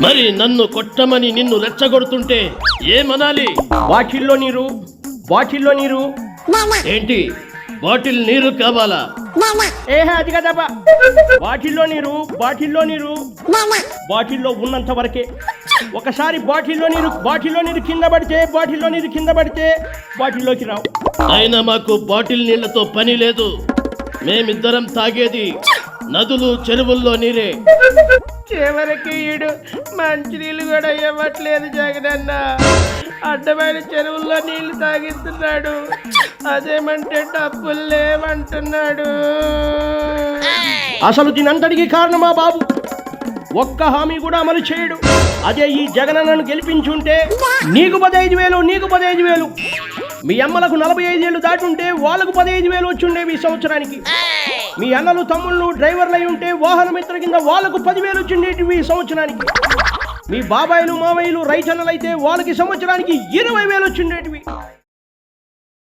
మరి నన్ను కొట్టమని నిన్ను రెచ్చగొడుతుంటే ఏమనాలి? బాటిల్లో నీరు, బాటిల్లో నీరు. ఏంటి బాటిల్ నీరు కావాలా? అది కదబ్బా, బాటిల్లో నీరు, బాటిల్లో నీరు. బాటిల్లో ఉన్నంత వరకే. ఒకసారి బాటిల్లో నీరు కింద పడితే, బాటిల్లో నీరు కింద పడితే బాటిల్లోకి రావు. అయినా మాకు బాటిల్ నీళ్లతో పని లేదు. మేమిద్దరం తాగేది నదులు చెరువుల్లో నీరే. చివరికి ఈడు మంచినీళ్ళు కూడా ఇవ్వట్లేదు జగనన్న. అడ్డమైన చెరువుల్లో నీళ్లు తాగిస్తున్నాడు. అదేమంటే డబ్బులు లేవంటున్నాడు. అసలు దీనంతటికి కారణమా బాబు? ఒక్క హామీ కూడా అమలు చేయడు. అదే ఈ జగనన్నను గెలిపించుంటే నీకు 15,000, నీకు 15,000. మీ అమ్మలకు 45 ఏళ్ళు దాటుంటే వాళ్ళకు 15,000 వచ్చుండేవి ఈ సంవత్సరానికి. మీ అన్నలు తమ్ముళ్ళు డ్రైవర్లు అయి ఉంటే వాహన మిత్ర కింద వాళ్ళకు 10,000 వచ్చిండేటివి ఈ సంవత్సరానికి. మీ బాబాయిలు మావయ్యలు రైతన్నలైతే వాళ్ళకి సంవత్సరానికి 20,000 వచ్చిండేటివి.